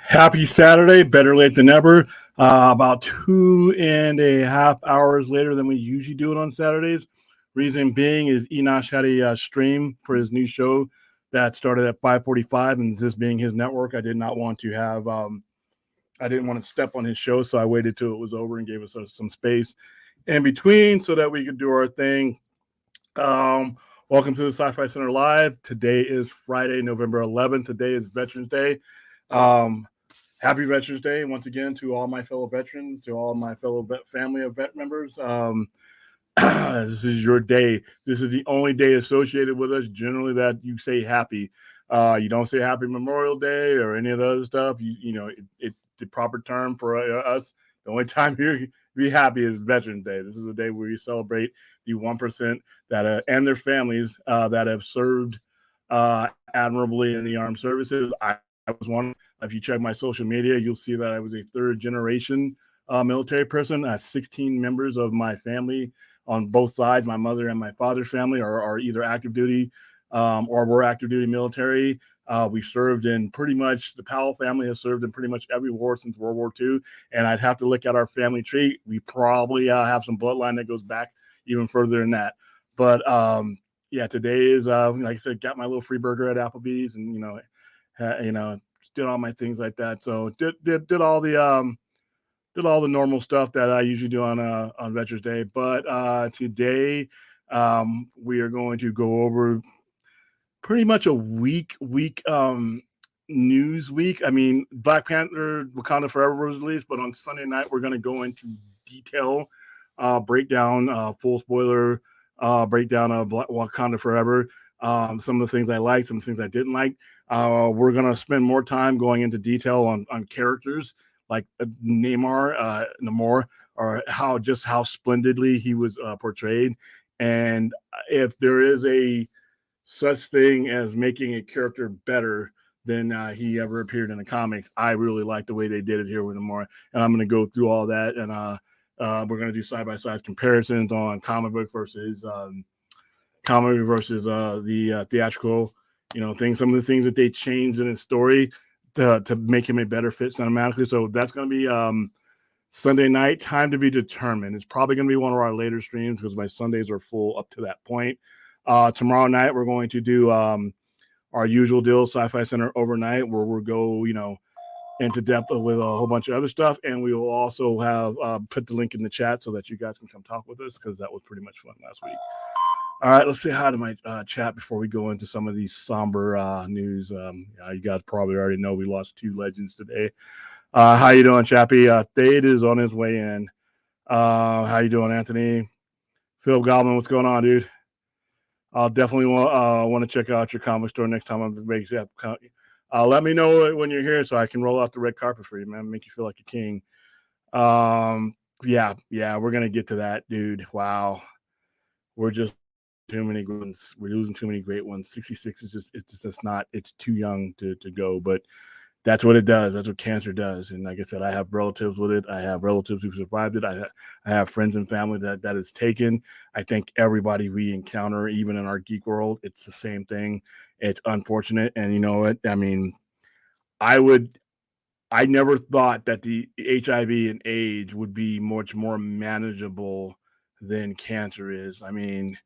Happy Saturday, better late than never. About 2.5 hours later than we usually do it on Saturdays. Reason being is Enosh had a stream for his new show that started at 5:45, and this being his network, I didn't want to step on his show, so I waited till it was over and gave us some space in between so that we could do our thing. Um, Welcome to the Sci-Fi Center Live. Today is Friday, November 11th. Today is Veterans Day. Um, Happy Veterans Day once again to all my fellow veterans, to all my fellow family of vet members. This is your day. This is the only day associated with us generally that you say happy. You don't say Happy Memorial Day or any of the other stuff. It the proper term for us. The only time you be happy is Veterans Day. This is a day where you celebrate the 1% that and their families that have served admirably in the armed services. I was one. If you check my social media, you'll see that I was a third generation military person. 16 members of my family on both sides, my mother and my father's family, are either active duty or were active duty military. We served in pretty much, the Powell family has served in pretty much every war since World War II. And I'd have to look at our family tree. We probably have some bloodline that goes back even further than that. But yeah, today is, like I said, got my little free burger at Applebee's and, did all my things like that. So did all the normal stuff that I usually do on Veterans Day. But today we are going to go over pretty much a week news week. I mean, Black Panther Wakanda Forever was released, but on Sunday night we're going to go into detail breakdown, full spoiler breakdown of Wakanda Forever. Some of the things I liked, some of the things I didn't like. We're going to spend more time going into detail on characters like Namor, or how splendidly he was portrayed. And if there is a such thing as making a character better than he ever appeared in the comics, I really like the way they did it here with Namor. And I'm going to go through all that, and we're going to do side-by-side comparisons on comic book versus the theatrical, things. Some of the things that they changed in his story to make him a better fit cinematically. So that's going to be Sunday night. Time to be determined. It's probably going to be one of our later streams because my Sundays are full up to that point. Tomorrow night we're going to do our usual deal, Sci-Fi Center overnight, where we'll go, into depth with a whole bunch of other stuff, and we will also have put the link in the chat so that you guys can come talk with us, because that was pretty much fun last week. All right, let's say hi to my chat before we go into some of these somber news. You guys probably already know we lost 2 legends today. How you doing, Chappie? Thade is on his way in. How you doing, Anthony? Phil Goblin, what's going on, dude? I'll definitely want to check out your comic store next time I'm in Vegas. Let me know when you're here so I can roll out the red carpet for you, man. Make you feel like a king. Yeah, we're gonna get to that, dude. Wow, we're just too many great ones. We're losing too many great ones. 66 is just not. It's too young to go, but that's what it does. That's what cancer does. And like I said, I have relatives with it. I have relatives who survived it. I have friends and family that is taken. I think everybody we encounter, even in our geek world, it's the same thing. It's unfortunate. And you know what? I mean, I never thought that the HIV and AIDS would be much more manageable than cancer is. I mean,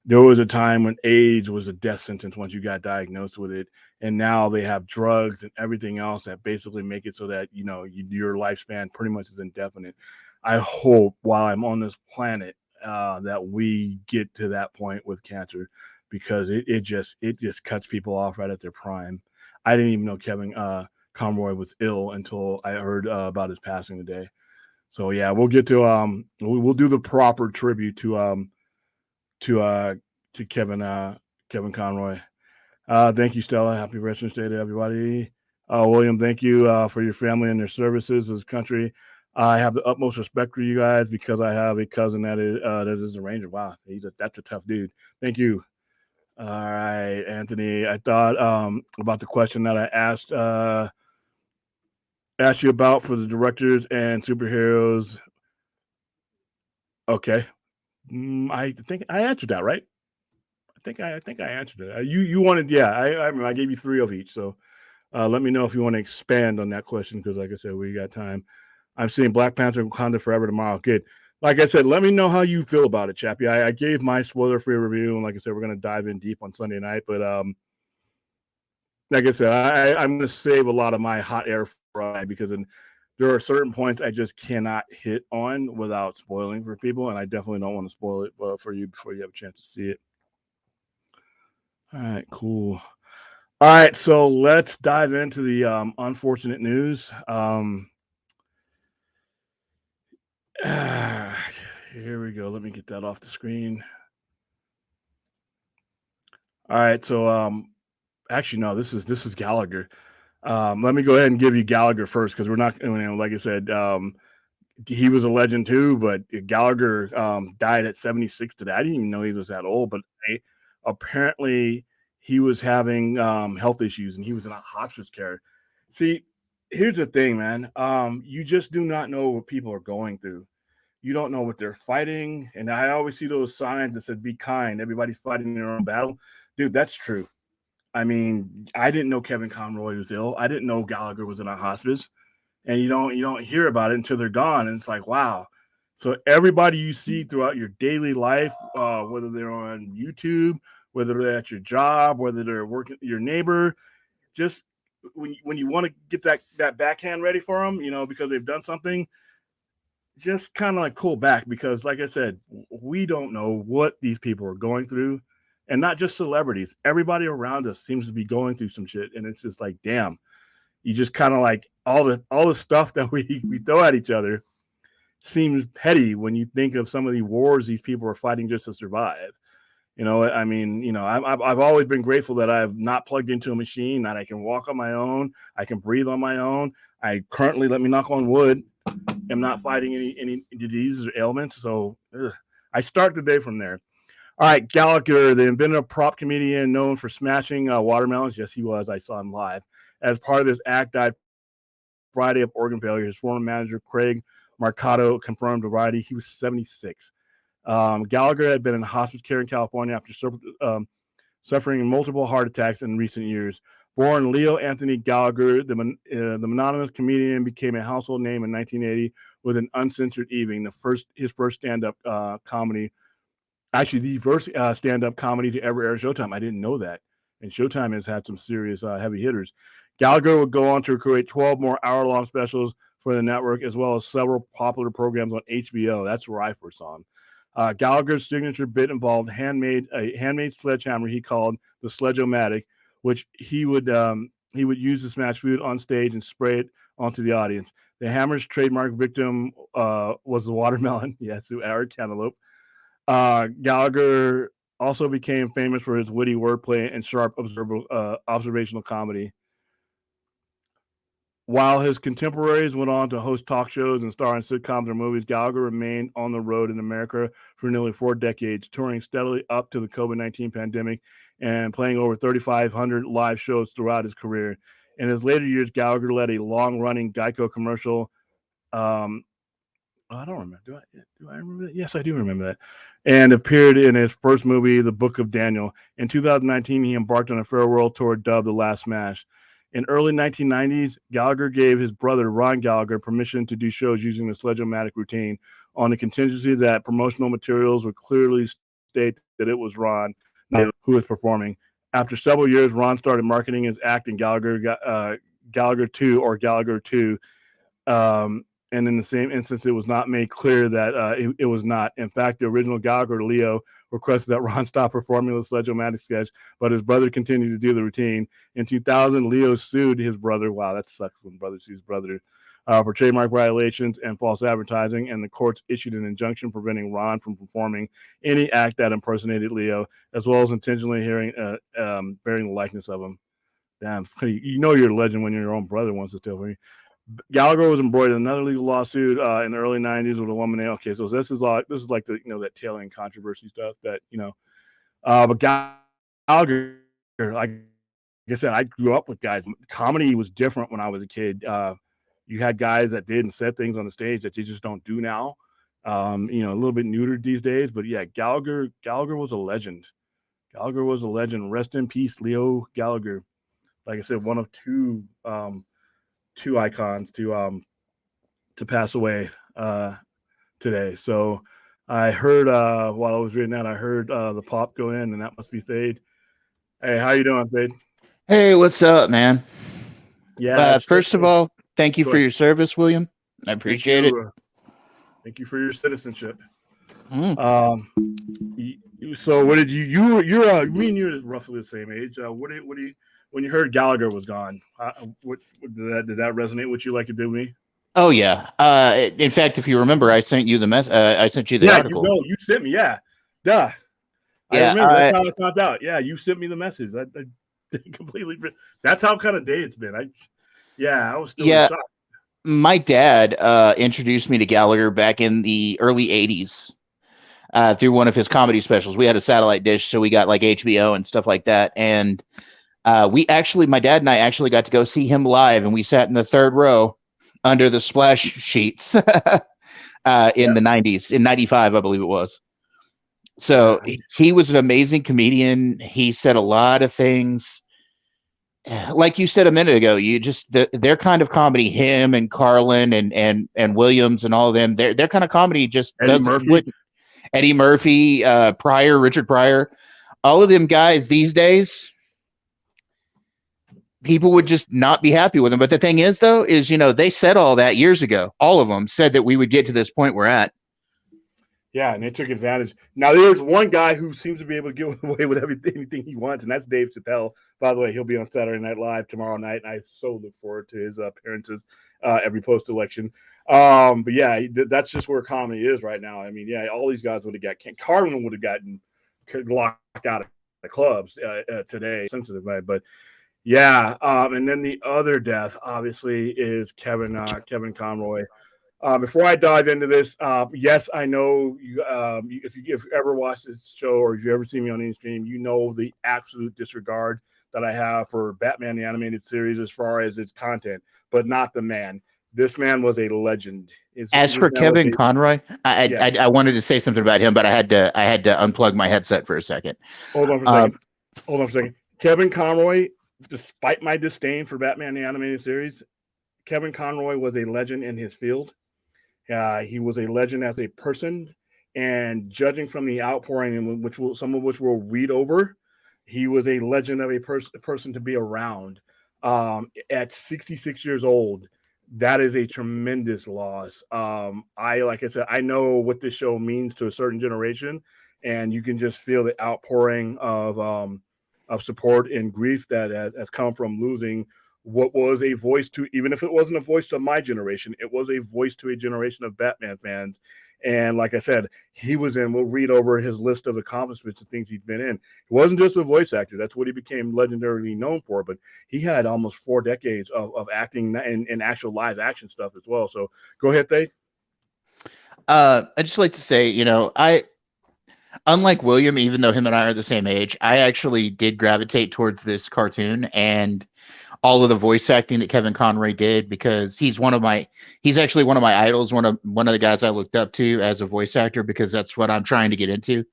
there was a time when AIDS was a death sentence once you got diagnosed with it, and now they have drugs and everything else that basically make it so that your lifespan pretty much is indefinite. I hope while I'm on this planet that we get to that point with cancer, because it just cuts people off right at their prime. I didn't even know Kevin Conroy was ill until I heard about his passing today. So yeah, we'll get to we'll do the proper tribute to Kevin Conroy. Thank you, Stella. Happy Veterans Day to everybody. William, thank you for your family and their services to this country. I have the utmost respect for you guys because I have a cousin that is a Ranger. Wow, that's a tough dude. Thank you. All right, Anthony. I thought about the question that I asked you about for the directors and superheroes. Okay, I think I answered that, right? I think I answered it. You wanted, yeah. I gave you 3 of each. So Let me know if you want to expand on that question because, like I said, we got time. I'm seeing Black Panther Wakanda Forever tomorrow. Good. Like I said, let me know how you feel about it, Chappie. I gave my spoiler-free review, and like I said, we're gonna dive in deep on Sunday night. But like I said, I'm gonna save a lot of my hot air fry because there are certain points I just cannot hit on without spoiling for people, and I definitely don't want to spoil it for you before you have a chance to see it. All right, cool. All right, so let's dive into the unfortunate news. Here we go. Let me get that off the screen. All right, so actually no, this is Gallagher. Let me go ahead and give you Gallagher first because we're not, like I said, he was a legend too. But Gallagher died at 76 today. I didn't even know he was that old, but apparently he was having health issues and he was in a hospice care. See, here's the thing, man. You just do not know what people are going through. You don't know what they're fighting. And I always see those signs that said, be kind. Everybody's fighting their own battle. Dude, that's true. I mean, I didn't know Kevin Conroy was ill. I didn't know Gallagher was in a hospice. And you don't hear about it until they're gone. And it's like, wow. So everybody you see throughout your daily life, whether they're on YouTube, whether they're at your job, whether they're working your neighbor, just when you want to get that backhand ready for them, because they've done something, just kind of like cool back because like I said, we don't know what these people are going through, and not just celebrities. Everybody around us seems to be going through some shit, and it's just like, damn, you just kind of like all the stuff that we throw at each other seems petty when you think of some of the wars these people are fighting just to survive. I mean, I've always been grateful that I've not plugged into a machine, that I can walk on my own, I can breathe on my own. I currently, let me knock on wood, am not fighting any diseases or ailments. So I start the day from there. All right, Gallagher, the inventor of prop comedian known for smashing watermelons. Yes, he was. I saw him live. As part of this act, died Friday of organ failure. His former manager, Craig Marcato, confirmed to Variety he was 76. Gallagher had been in hospice care in California after suffering multiple heart attacks in recent years. Born Leo Anthony Gallagher, the monogamous comedian became a household name in 1980 with an uncensored evening, his first stand-up comedy. Actually, the first stand-up comedy to ever air Showtime. I didn't know that. And Showtime has had some serious heavy hitters. Gallagher would go on to create 12 more hour-long specials for the network, as well as several popular programs on HBO. That's where I first saw him. Gallagher's signature bit involved a handmade sledgehammer he called the Sledge-O-Matic, which he would use to smash food on stage and spray it onto the audience. The hammer's trademark victim was the watermelon. Yes, our cantaloupe. Gallagher also became famous for his witty wordplay and sharp observational comedy. While his contemporaries went on to host talk shows and star in sitcoms or movies, Gallagher remained on the road in America for nearly 4 decades, touring steadily up to the COVID-19 pandemic and playing over 3,500 live shows throughout his career. In his later years, Gallagher led a long-running Geico commercial. I don't remember. Do I remember that? Yes, I do remember that. And appeared in his first movie, The Book of Daniel. In 2019, he embarked on a farewell tour dubbed The Last Smash. In early 1990s, Gallagher gave his brother, Ron Gallagher, permission to do shows using the Sledge-O-Matic routine on the contingency that promotional materials would clearly state that it was Ron who was performing. After several years, Ron started marketing his act in Gallagher 2 or Gallagher 2. And in the same instance, it was not made clear that it was not. In fact, the original Gallagher, Leo, requested that Ron stop performing the Sledge-O-Matic sketch, but his brother continued to do the routine. In 2000, Leo sued his brother. Wow, that sucks when brother sues brother. For trademark violations and false advertising, and the courts issued an injunction preventing Ron from performing any act that impersonated Leo, as well as intentionally bearing the likeness of him. Damn, you're a legend when your own brother wants to steal from you. Gallagher was embroiled in another legal lawsuit in the early 90s with a woman. Okay, so this is like the that tailing controversy stuff that but Gallagher, like I said, I grew up with guys. Comedy was different when I was a kid. You had guys that did and said things on the stage that you just don't do now. A little bit neutered these days, but yeah, Gallagher was a legend. Gallagher was a legend. Rest in peace, Leo Gallagher. like I said, one of two icons to pass away today. So I heard while I was reading that, I heard the pop go in, and that must be Fade. Hey, how you doing, Fade? Hey, what's up, man? Yeah, First of all, thank you go for ahead. your service, William. I Thank appreciate it. you. Thank you for your citizenship. Mm. Um, so what did you're me and you are roughly the same age. What do you when you heard Gallagher was gone? What did that resonate with you like it did with me? Oh yeah. In fact, if you remember, I sent you the I sent you the Yeah, article. you sent me. Yeah, duh. I Yeah. remember. That's how I found out. Yeah, you sent me the message. I completely. That's how kind of day it's been. I was still in Yeah. shock. My dad introduced me to Gallagher back in the early '80s through one of his comedy specials. We had a satellite dish, so we got like HBO and stuff like that. And my dad and I actually got to go see him live, and we sat in the third row under the splash sheets in the '90s, in '95, I believe it was. Yeah, So he was an amazing comedian. He said a lot of things. Like you said a minute ago, you just their kind of comedy, him and Carlin and Williams and all of them, their kind of comedy just Eddie doesn't Murphy. wouldn't Eddie Murphy, Pryor, Richard Pryor, all of them guys these days, people would just not be happy with them. But the thing is, though, is they said all that years ago. All of them said that we would get to this point we're at. Yeah, and they took advantage. Now there's one guy who seems to be able to get away with anything he wants, and that's Dave Chappelle. By the way, he'll be on Saturday Night Live tomorrow night, and I so look forward to his appearances every post-election. But yeah, that's just where comedy is right now. I mean, yeah, all these guys would have got Carlin would have gotten locked out of the clubs today, sensitive, right? But yeah, and then the other death obviously is Kevin Conroy. Before I dive into this, yes, I know you, if you ever watched this show or if you ever see me on any stream, you know the absolute disregard that I have for Batman the Animated Series as far as its content, but not the man. This man was a legend. As This for man was Kevin a Conroy, yeah. I wanted to say something about him, but I had to unplug my headset for a second. Hold on for a Um, second. Hold on for a second. Kevin Conroy, despite my disdain for Batman the Animated Series, Kevin Conroy was a legend in his field. He was a legend as a person, and judging from the outpouring, some of which we'll read over, he was a legend of a person to be around. At 66 years old, that is a tremendous loss. Like I said, I know what this show means to a certain generation, and you can just feel the outpouring of support and grief that has come from losing what was a voice to, even if it wasn't a voice to my generation, it was a voice to a generation of Batman fans. And like I said, he was in, we'll read over his list of accomplishments and things he'd been in. He wasn't just a voice actor. That's what he became legendarily known for, but he had almost 4 decades of acting and actual live action stuff as well. So go ahead, Thay. I just like to say, I unlike William, even though him and I are the same age, I actually did gravitate towards this cartoon and all of the voice acting that Kevin Conroy did because he's actually one of my idols, one of the guys I looked up to as a voice actor because that's what I'm trying to get into.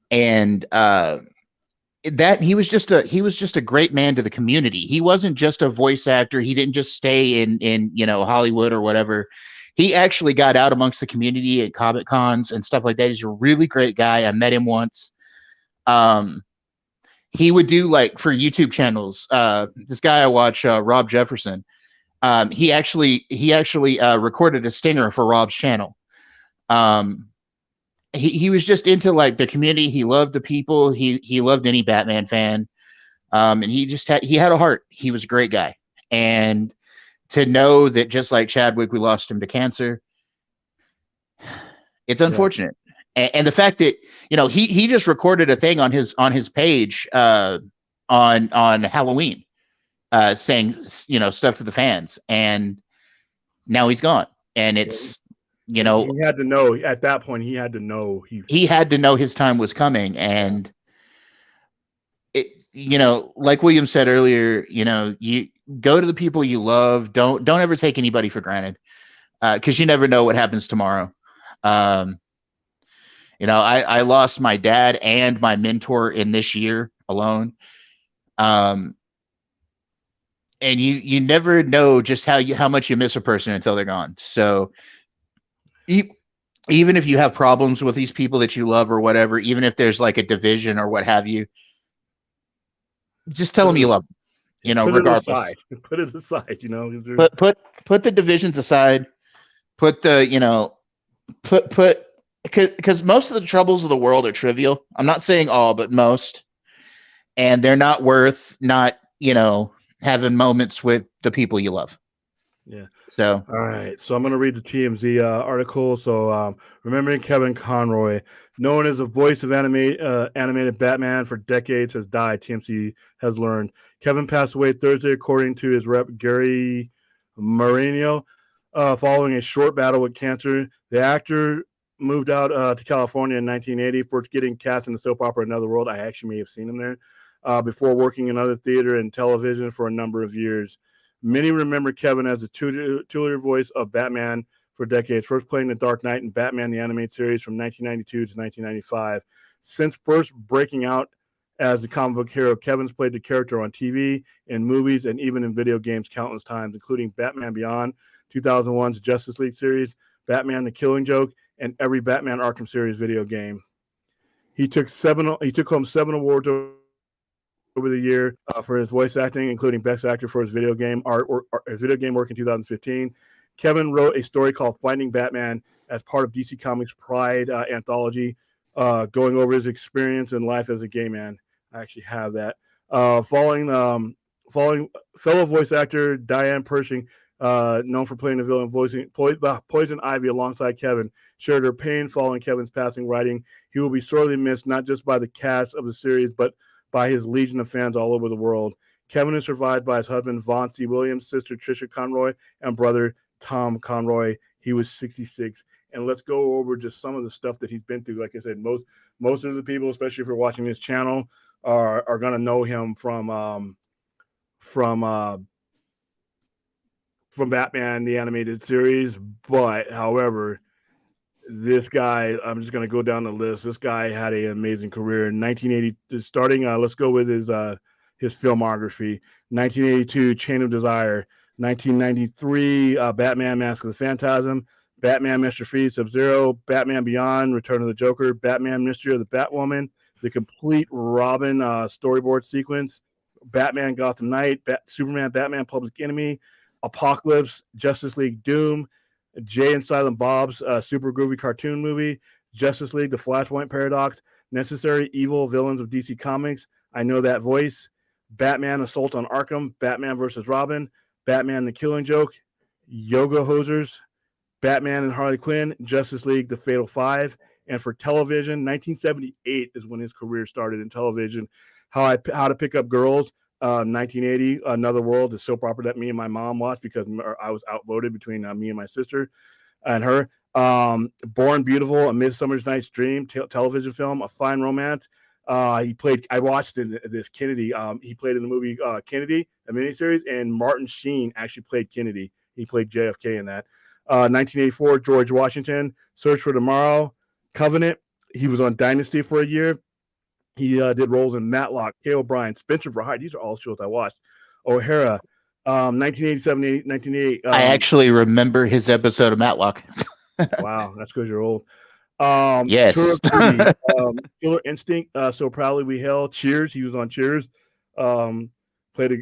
And that he was just a great man to the community. He wasn't just a voice actor. He didn't just stay in Hollywood or whatever. He actually got out amongst the community at Comic Cons and stuff like that. He's a really great guy. I met him once. He would do like for YouTube channels. This guy I watch, Rob Jefferson. He actually recorded a stinger for Rob's channel. He was just into like the community. He loved the people. He loved any Batman fan. And he had a heart. He was a great guy. And to know that just like Chadwick, we lost him to cancer, it's Yeah. unfortunate. And the fact that he just recorded a thing on his page on Halloween, saying stuff to the fans, and now he's gone. And it's He had to know at that point. He had to know he had to know his time was coming, and it, like William said earlier, you go to the people you love. Don't ever take anybody for granted, because you never know what happens tomorrow. I lost my dad and my mentor in this year alone. and you never know just how much you miss a person until they're gone. So e- even if you have problems with these people that you love or whatever, even if there's like a division or what have you, just tell Put them you it, love them, yeah, put it regardless. aside. Put it aside. Put the divisions aside. Put the put because most of the troubles of the world are trivial. I'm not saying all, but most, and they're not worth not having moments with the people you love. Yeah. So All right, so I'm going to read the TMZ article. So, remembering Kevin Conroy, known as the voice of animated Batman for decades, has died. TMZ has learned. Kevin passed away Thursday, according to his rep Gary Marino, following a short battle with cancer. The actor moved out to California in 1980 for getting cast in the soap opera Another World. I actually may have seen him there before working in other theater and television for a number of years. Many remember Kevin as the titular voice of Batman for decades, first playing the Dark Knight in Batman the Animated Series from 1992 to 1995. Since first breaking out as the comic book hero, Kevin's played the character on TV, in movies, and even in video games countless times, including Batman Beyond, 2001's Justice League series, Batman the Killing Joke, and every Batman Arkham series video game. He took home 7 awards over the year for his voice acting, including Best Actor for his video game work in 2015. Kevin wrote a story called Finding Batman as part of DC Comics' Pride anthology, going over his experience in life as a gay man. I actually have that. Following fellow voice actor Diane Pershing, known for playing the villain Poison Ivy alongside Kevin, shared her pain following Kevin's passing, writing, "He will be sorely missed not just by the cast of the series, but by his legion of fans all over the world. Kevin is survived by his husband, Vaughn C. Williams, sister, Trisha Conroy, and brother, Tom Conroy. He was 66. And let's go over just some of the stuff that he's been through. Like I said, most of the people, especially if you're watching this channel, are going to know him from Batman, the animated series. But, however, this guy, I'm just going to go down the list. This guy had an amazing career in 1980. Starting, let's go with his filmography. 1982, Chain of Desire. 1993, Batman: Mask of the Phantasm. Batman: Mr. Freeze, Sub-Zero. Batman Beyond, Return of the Joker. Batman: Mystery of the Batwoman. The complete Robin storyboard sequence. Batman: Gotham Knight. Superman: Batman: Public Enemy. Apocalypse. Justice League: Doom. Jay and Silent Bob's super groovy cartoon movie, Justice League, The Flashpoint Paradox, Necessary Evil Villains of DC Comics, I Know That Voice, Batman Assault on Arkham, Batman vs. Robin, Batman the Killing Joke, Yoga Hosers, Batman and Harley Quinn, Justice League, The Fatal Five, and for television, 1978 is when his career started in television. How to Pick Up Girls, 1980, Another World, the soap opera that me and my mom watched because I was outvoted between me and my sister and her. Born Beautiful, A Midsummer's Night's Dream, television film, A Fine Romance. I watched this Kennedy. He played in the movie Kennedy, a miniseries, and Martin Sheen actually played Kennedy. He played JFK in that. 1984, George Washington, Search for Tomorrow, Covenant. He was on Dynasty for a year. He did roles in Matlock, Kay O'Brien, Spencer for Hyde. These are all shows I watched. O'Hara, 1987, 1988. I actually remember his episode of Matlock. Wow, that's because you're old. Tour Yes. of Duty, Killer Instinct, So Proudly We Hail, Cheers. He was on Cheers. Played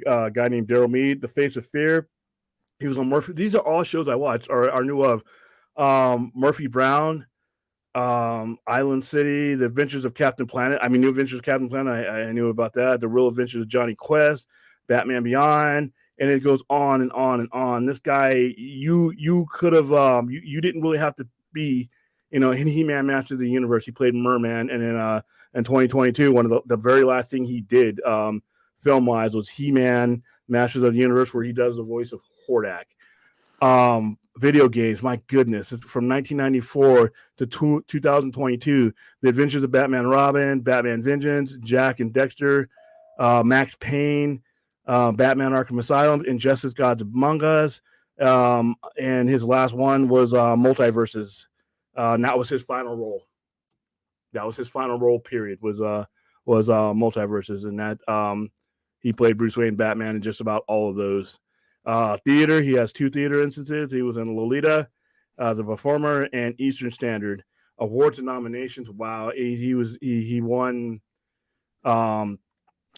a guy named Daryl Mead. The Face of Fear. He was on Murphy. These are all shows I watched or knew of. Murphy Brown, Island City, The Adventures of Captain Planet. New Adventures of Captain Planet. I knew about that. The Real Adventures of Johnny Quest, Batman Beyond, and it goes on and on and on. This guy, you could have, you didn't really have to be, in He-Man Master of the Universe. He played Merman, and in 2022, one of the very last thing he did, film-wise, was He-Man Masters of the Universe, where he does the voice of Hordak. Video games, my goodness, it's from 1994 to 2022. The Adventures of Batman and Robin, Batman Vengeance, Jack and Dexter, Max Payne, Batman Arkham Asylum, Injustice Gods Among Us, and his last one was Multiverses. And that was his final role. Period, was Multiverses. And that He played Bruce Wayne, Batman, in just about all of those. Theater, he has 2 theater instances. He was in Lolita as a performer and Eastern Standard. Awards and nominations. Wow, he won um,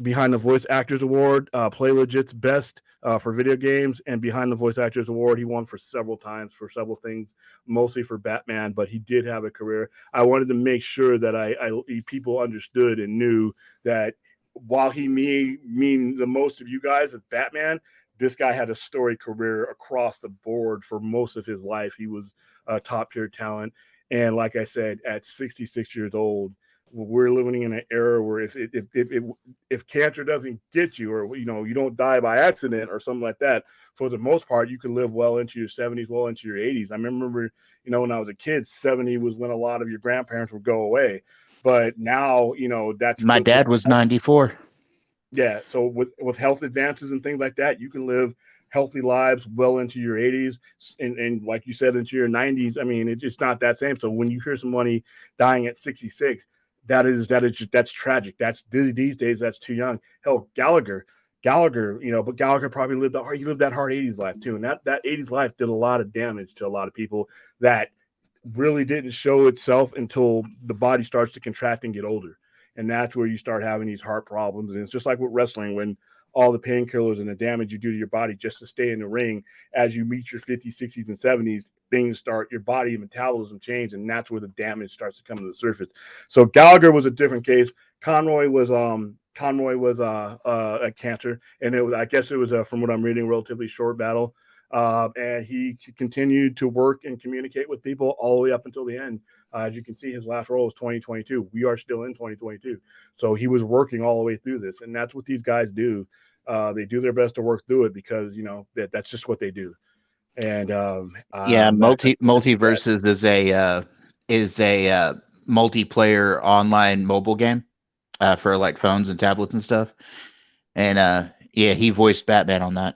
Behind the Voice Actors Award, Play Legit's Best for video games, and Behind the Voice Actors Award. He won for several times for several things, mostly for Batman, but he did have a career. I wanted to make sure that people understood and knew that while he may mean the most of you guys as Batman, this guy had a storied career across the board for most of his life. He was a top tier talent. And like I said, at 66 years old, we're living in an era where if cancer doesn't get you, or you don't die by accident or something like that, for the most part you can live well into your 70s, well into your 80s. I remember when I was a kid, 70 was when a lot of your grandparents would go away, but now that's My dad was 94. Yeah, so with health advances and things like that, you can live healthy lives well into your 80s and like you said, into your 90s. I mean, it's not that same. So when you hear somebody dying at 66, that's tragic. That's these days, that's too young. Hell, Gallagher, but Gallagher probably lived that hard 80s life too. And that 80s life did a lot of damage to a lot of people that really didn't show itself until the body starts to contract and get older. And that's where you start having these heart problems. And it's just like with wrestling, when all the painkillers and the damage you do to your body just to stay in the ring, as you meet your 50s, 60s, and 70s, things start, your body metabolism change, and that's where the damage starts to come to the surface. So Gallagher was a different case. Conroy was a cancer, and I guess it was from what I'm reading, a relatively short battle. And he continued to work and communicate with people all the way up until the end. As you can see, his last role was 2022. We are still in 2022. So he was working all the way through this. And that's what these guys do. They do their best to work through it because, that's just what they do. And Multiverses is a multiplayer online mobile game for like phones and tablets and stuff. And he voiced Batman on that.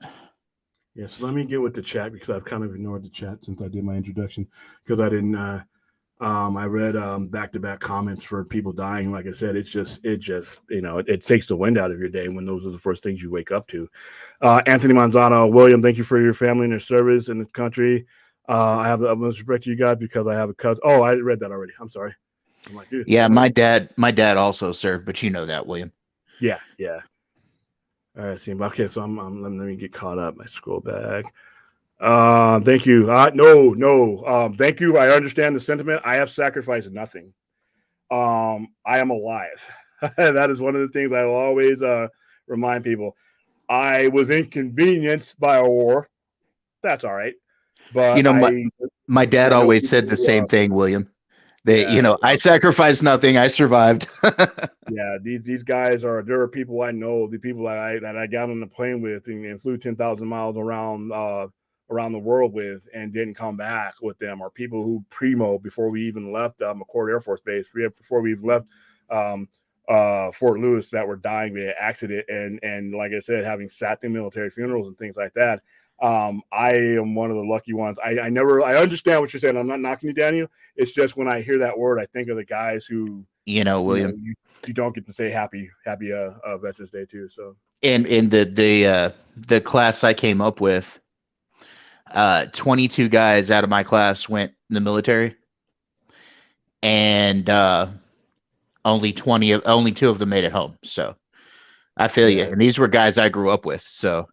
Yeah, so let me get with the chat because I've kind of ignored the chat since I did my introduction because I didn't. I read back-to-back comments for people dying. Like I said, it just it takes the wind out of your day when those are the first things you wake up to. Anthony Manzano, William, thank you for your family and your service in the country. I have the utmost respect to you guys because I have a cousin. Oh, I read that already. I'm sorry. I'm like, dude. Yeah, my dad also served, but you know that, William. Yeah. All right, see. Okay, so let me get caught up. I scroll back. Thank you. No. Thank you. I understand the sentiment. I have sacrificed nothing. I am alive. That is one of the things I will always remind people. I was inconvenienced by a war. That's all right. But my dad always said the same thing, William. I sacrificed nothing. I survived. Yeah, these guys there are people I know, the people that I got on the plane with and flew 10,000 miles around the world with and didn't come back with them, or people who before we even left McCord Air Force Base, before we left Fort Lewis, that were dying via accident. And like I said, having sat through military funerals and things like that. I am one of the lucky ones. I understand what you're saying. I'm not knocking you, Daniel. It's just when I hear that word, I think of the guys who, William, you don't get to say happy Veterans Day too. So, and the class I came up with, 22 guys out of my class went in the military, and only 2 of them made it home. So I feel you. And these were guys I grew up with. So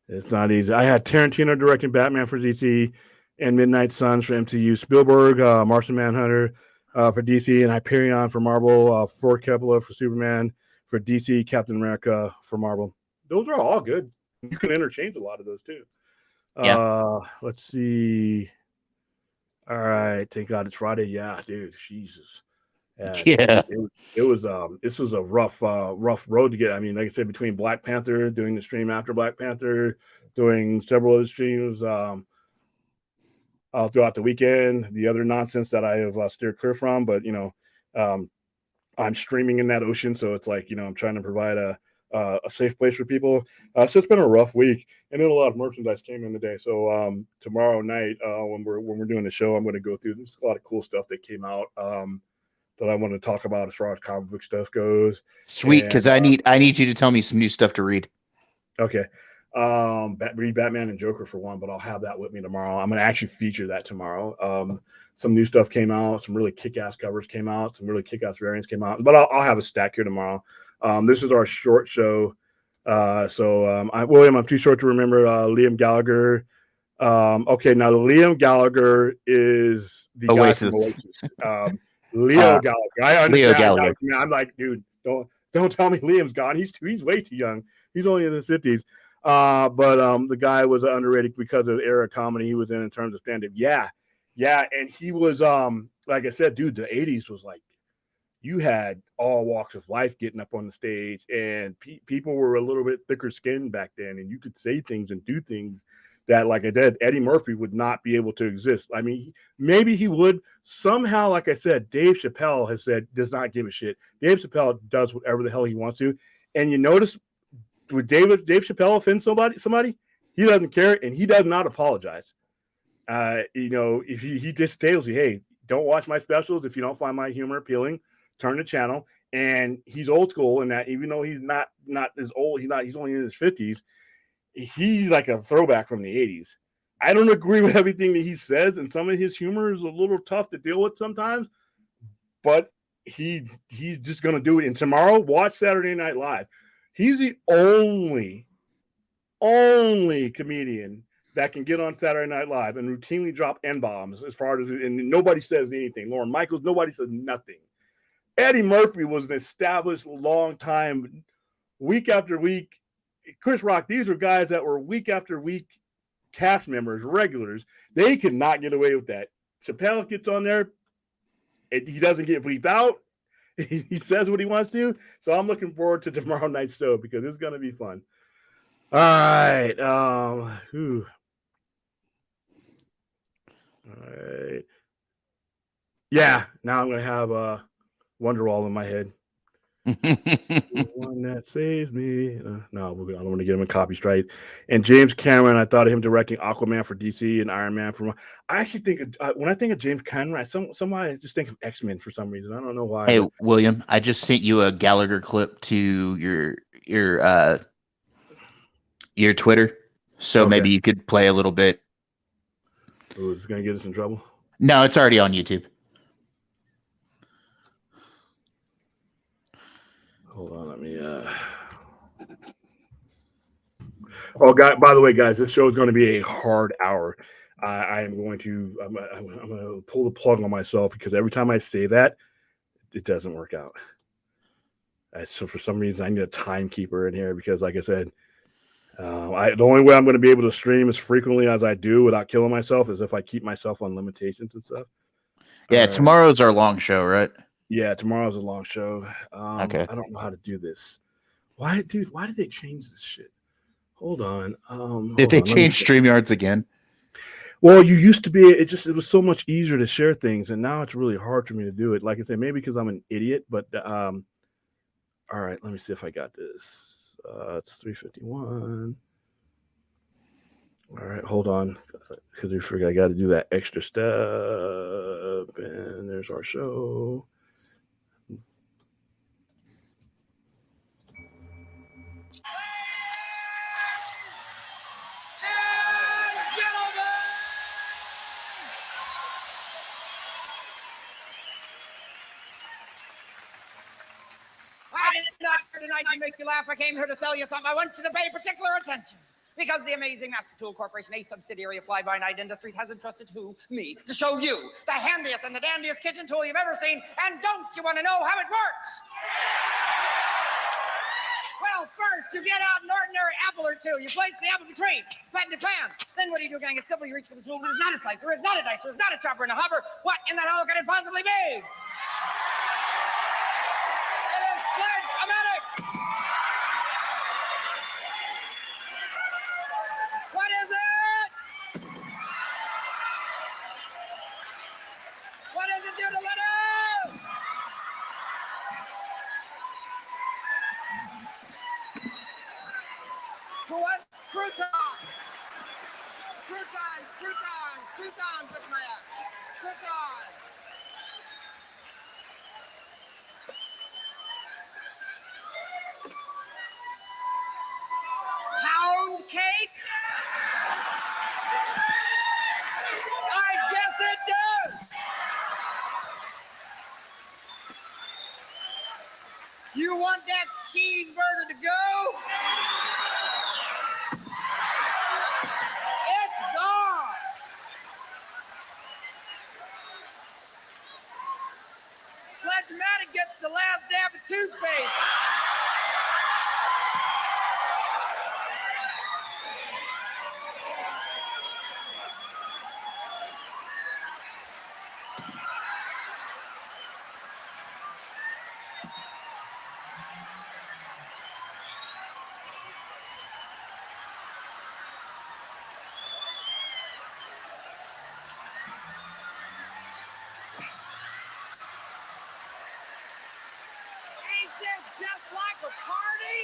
it's not easy. I had Tarantino directing Batman for DC and Midnight Suns for MCU, Spielberg, Martian Manhunter for DC, and Hyperion for Marvel, Ford Coppola for Superman for DC, Captain America for Marvel. Those are all good. You can interchange a lot of those too. Yeah. Let's see. All right. Thank God it's Friday. Yeah, dude. Jesus. Yeah. It was this was a rough road to get. I mean, like I said, between Black Panther, doing the stream after Black Panther, doing several other streams throughout the weekend, the other nonsense that I have steered clear from, but I'm streaming in that ocean, so it's like, I'm trying to provide a safe place for people. So it's been a rough week, and then a lot of merchandise came in today. So tomorrow night, when we're doing the show, I'm going to go through. There's a lot of cool stuff that came out. that I want to talk about as far as comic book stuff goes. Sweet, because I need you to tell me some new stuff to read. Okay. Read Batman and Joker for one, but I'll have that with me tomorrow. I'm gonna actually feature that tomorrow. Some new stuff came out, some really kick-ass covers came out, some really kick-ass variants came out, but I'll have a stack here tomorrow. This is our short show. William, I'm too short to remember Liam Gallagher. Okay, now Liam Gallagher is the guy from Oasis. Leo Gallagher. I understand. Leo Gallagher. I'm like, dude, don't tell me Liam's gone. He's way too young. He's only in his 50s. But the guy was underrated because of the era of comedy he was in terms of stand-up. Yeah. And he was like I said, dude, the 80s was like you had all walks of life getting up on the stage, and people were a little bit thicker skinned back then, and you could say things and do things that, like I said, Eddie Murphy would not be able to exist. I mean, maybe he would somehow. Like I said, Dave Chappelle has said does not give a shit. Dave Chappelle does whatever the hell he wants to, and you notice would Dave Chappelle offend somebody, he doesn't care, and he does not apologize. If he just tells you, hey, don't watch my specials if you don't find my humor appealing, turn the channel. And he's old school in that even though he's not as old, he's only in his 50s. He's like a throwback from the 80s. I don't agree with everything that he says, and some of his humor is a little tough to deal with sometimes, but he's just going to do it. And tomorrow, watch Saturday Night Live. He's the only comedian that can get on Saturday Night Live and routinely drop N-bombs as far as, and nobody says anything. Lorne Michaels, nobody says nothing. Eddie Murphy was an established long time, week after week. Chris Rock, these are guys that were week after week cast members, regulars. They could not get away with that. Chappelle gets on there. He doesn't get bleeped out. He says what he wants to. So I'm looking forward to tomorrow night's show because it's going to be fun. All right. All right. Yeah. Now I'm going to have Wonderwall in my head. The one that saves me. No, I don't want to get him a copy straight. And James Cameron, I thought of him directing Aquaman for DC and Iron Man for. I actually think when I think of James Cameron, I just think of X-Men for some reason. I don't know why. Hey, William, I just sent you a Gallagher clip to your Twitter, so maybe you could play a little bit. Oh, is this gonna get us in trouble? No, it's already on YouTube. Hold on, let me. Oh, God! By the way, guys, this show is going to be a hard hour. I'm going to pull the plug on myself because every time I say that, it doesn't work out. So for some reason, I need a timekeeper in here because, like I said, the only way I'm going to be able to stream as frequently as I do without killing myself is if I keep myself on limitations and stuff. Yeah, tomorrow's our long show, right? Yeah, tomorrow's a long show. Okay. I don't know how to do this. Why did they change this shit? Hold on. Did they change StreamYards again? Well, you used to be. It was so much easier to share things, and now it's really hard for me to do it. Like I said, maybe because I'm an idiot. But all right, let me see if I got this. It's 3:51. All right, hold on, because we forgot I got to do that extra step, and there's our show. Tonight to make you laugh. I came here to sell you something. I want you to pay particular attention because the amazing Master Tool Corporation, a subsidiary of Fly By Night Industries, has entrusted me to show you the handiest and the dandiest kitchen tool you've ever seen. And don't you want to know how it works? Well, first, you get out an ordinary apple or two. You place the apple between, pat the pan. Then what do you do, gang? It's simple. You reach for the tool, but it's not a slicer, it's not a dicer, it's not a chopper and a hopper. What in the hell could it possibly be? It is sledge-o-matic! What is it? What does it do to let out? To what? Croutons! Croutons, that's my ass. Croutons! You want that cheeseburger to go? It's gone. Sledge-matic gets the last dab of toothpaste. Ain't this just like a party?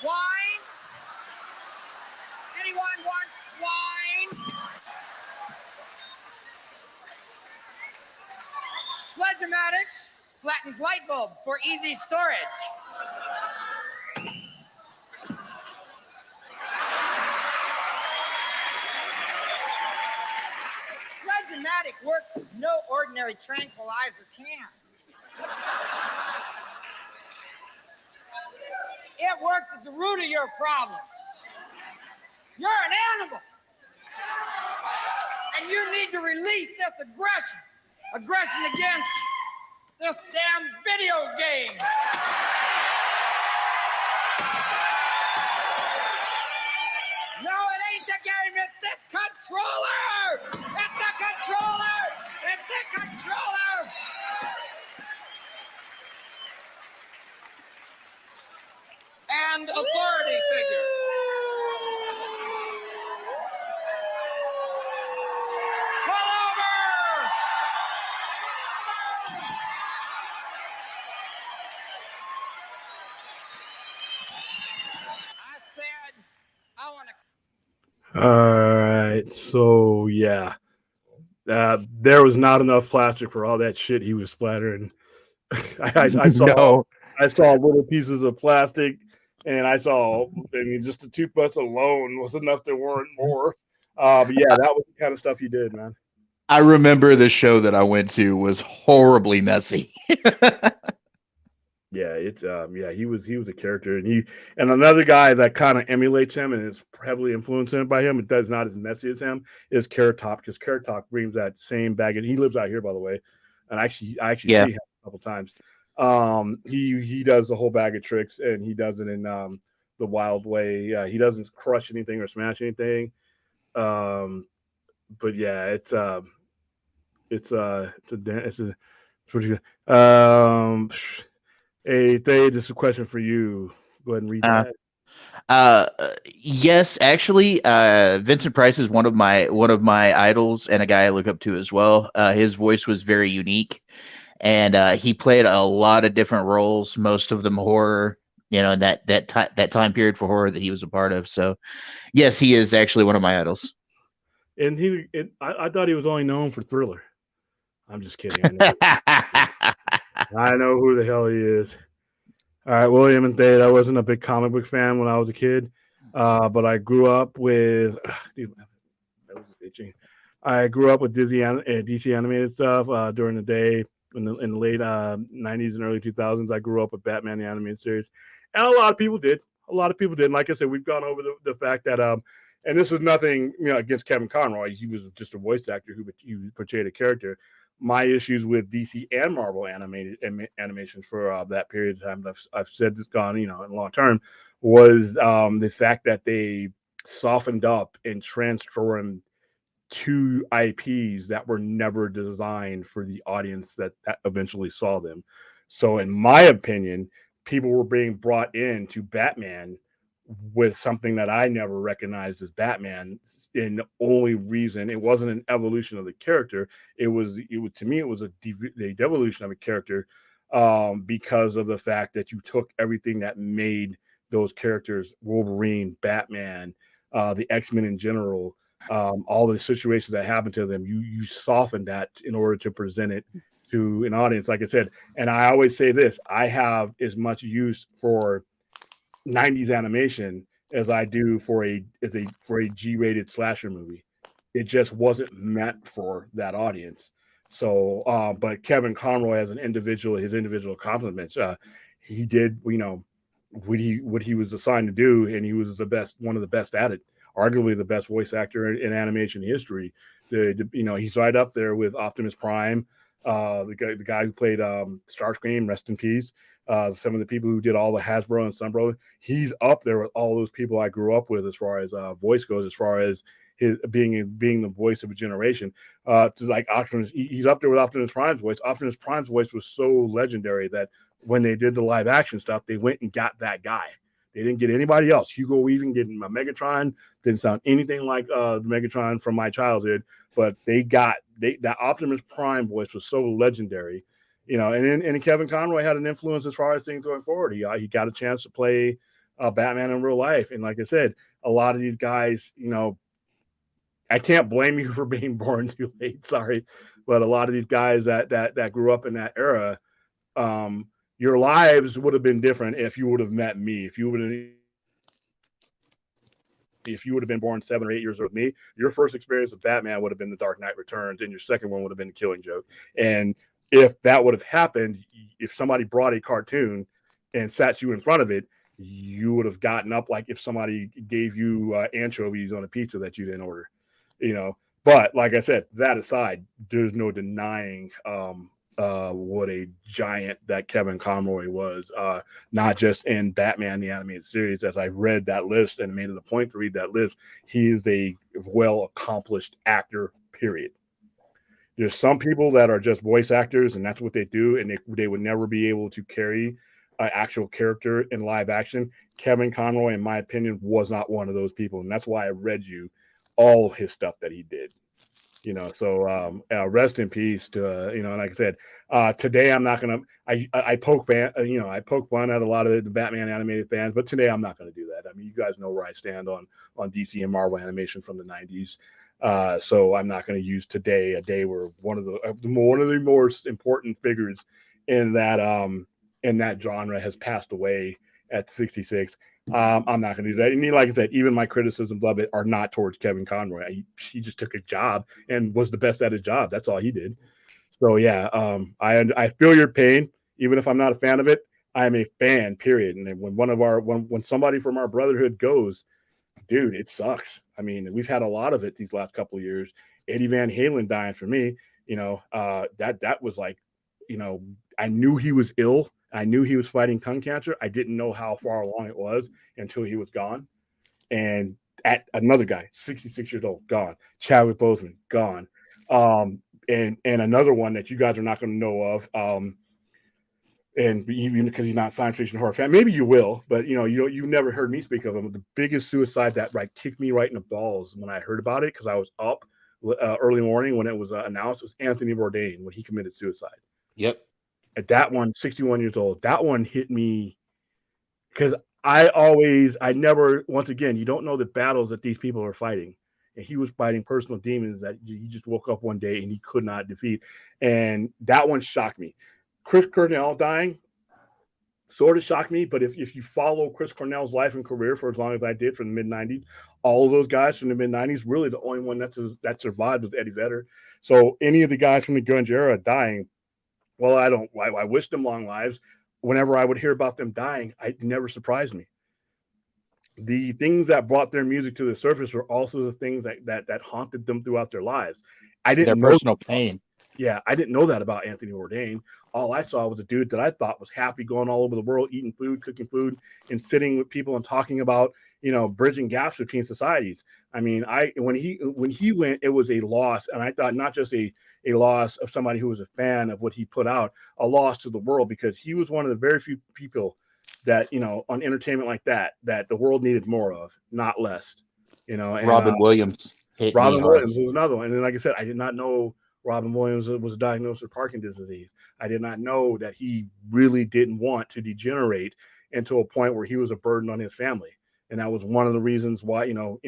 Wine? Anyone want wine? Sledge-o-matic flattens light bulbs for easy storage. Sledge-o-matic works as no ordinary tranquilizer can. It works at the root of your problem. You're an animal. And you need to release this aggression. Aggression against this damn video game. No, it ain't the game, it's this controller! It's the controller! It's the controller! And authority figures. Pull over! I said, I want to. All right. So yeah, there was not enough plastic for all that shit he was splattering. I saw No. I saw little pieces of plastic, and I mean, just the toothbrush alone was enough. There weren't more. But yeah, that was the kind of stuff he did, man. I remember the show that I went to was horribly messy. Yeah, it's he was a character, and another guy that kind of emulates him and is heavily influenced by him. It does not as messy as him is Carrot Top, because Carrot Top brings that same bag, and he lives out here, by the way. And I actually Yeah. see him a couple times. He does the whole bag of tricks, and he does it in the wild way. He doesn't crush anything or smash anything. But yeah, it's pretty good. Hey, Dave, this is a question for you. Go ahead and read Uh, that. Yes, actually, Vincent Price is one of my idols and a guy I look up to as well. His voice was very unique, and he played a lot of different roles, most of them horror. In that time period for horror that he was a part of. So, yes, he is actually one of my idols. And I thought he was only known for Thriller. I'm just kidding. I know who the hell he is. All right, William and Thade. I wasn't a big comic book fan when I was a kid, but I grew up with. Dude, that was itching. I grew up with DC animated stuff during the day in the late 90s and early 2000s. I grew up with Batman the animated series, and a lot of people did. And like I said, we've gone over the fact that and this was nothing against Kevin Conroy. He was just a voice actor who portrayed a character. My issues with DC and Marvel animations for that period of time, I've said this gone, in long term, was the fact that they softened up and transformed two IPs that were never designed for the audience that eventually saw them. So, in my opinion, people were being brought into Batman with something that I never recognized as Batman. In the only reason it wasn't an evolution of the character, it was to me it was a devolution of a character, because of the fact that you took everything that made those characters, Wolverine, Batman, the X-Men in general, all the situations that happened to them, you softened that in order to present it to an audience, like I said. And I always say this: I have as much use for 90s animation as I do for a G-rated slasher movie. It just wasn't meant for that audience. So, but Kevin Conroy as an individual, his individual accomplishments, he did, what he was assigned to do, and he was one of the best at it. Arguably the best voice actor in animation history. He's right up there with Optimus Prime, the guy who played Starscream, rest in peace. Some of the people who did all the Hasbro and Sunbro. He's up there with all those people I grew up with as far as voice goes, as far as his being the voice of a generation. Like Optimus, he's up there with Optimus Prime's voice. Optimus Prime's voice was so legendary that when they did the live action stuff, they went and got that guy. They didn't get anybody else. Hugo Weaving didn't. Megatron didn't sound anything like the Megatron from my childhood, but that Optimus Prime voice was so legendary, and Kevin Conroy had an influence as far as things going forward. He got a chance to play Batman in real life, and like I said, a lot of these guys, I can't blame you for being born too late. Sorry, but a lot of these guys that grew up in that era, your lives would have been different if you would have met me. If you would have been born 7 or 8 years old with me, your first experience with Batman would have been The Dark Knight Returns, and your second one would have been The Killing Joke. And if that would have happened, if somebody brought a cartoon and sat you in front of it, you would have gotten up like if somebody gave you anchovies on a pizza that you didn't order, But like I said, that aside, there's no denying what a giant that Kevin Conroy was, not just in Batman the Animated Series. As I read that list and made it a point to read that list, he is a well-accomplished actor, period. There's some people that are just voice actors, and that's what they do, and they would never be able to carry an actual character in live action. Kevin Conroy, in my opinion, was not one of those people, and that's why I read you all his stuff that he did. So rest in peace to like I said, today I'm not gonna I poke fun at a lot of the Batman animated fans, but today I'm not gonna do that. I mean, you guys know where I stand on DC and Marvel animation from the 90s. So I'm not going to use today, a day where one of the most important figures in that genre has passed away at 66. I'm not going to do that. And like I said, even my criticisms of it are not towards Kevin Conroy. He just took a job and was the best at his job. That's all he did. So yeah, I feel your pain, even if I'm not a fan of it. I am a fan, period. And when somebody from our brotherhood goes, dude, it sucks. I mean, we've had a lot of it these last couple of years. Eddie Van Halen dying for me, that was like, I knew he was ill. I knew he was fighting tongue cancer. I didn't know how far along it was until he was gone. And at another guy, 66 years old, gone. Chadwick Boseman, gone. And another one that you guys are not going to know of. And even because he's not science fiction horror fan, maybe you will, but you never heard me speak of him. The biggest suicide that kicked me right in the balls when I heard about it, because I was up early morning when it was announced, was Anthony Bourdain when he committed suicide. Yep. At that one, 61 years old, that one hit me because once again, you don't know the battles that these people are fighting. And he was fighting personal demons that he just woke up one day and he could not defeat. And that one shocked me. Chris Cornell dying sort of shocked me, but if you follow Chris Cornell's life and career for as long as I did from the mid-90s, all of those guys from the mid-90s, really the only one that survived was Eddie Vedder. So any of the guys from the grunge era dying, well, I wish them long lives. Whenever I would hear about them dying, it never surprised me. The things that brought their music to the surface were also the things that haunted them throughout their lives. I didn't know their personal pain. Yeah, I didn't know that about Anthony Bourdain. All I saw was a dude that I thought was happy, going all over the world, eating food, cooking food, and sitting with people and talking about, bridging gaps between societies. I mean, when he went, it was a loss, and I thought not just a loss of somebody who was a fan of what he put out, a loss to the world, because he was one of the very few people that on entertainment like that the world needed more of, not less. And, Robin Williams. Robin Williams was another one, and then like I said, I did not know Robin Williams was diagnosed with Parkinson's disease. I did not know that he really didn't want to degenerate into a point where he was a burden on his family. And that was one of the reasons why, you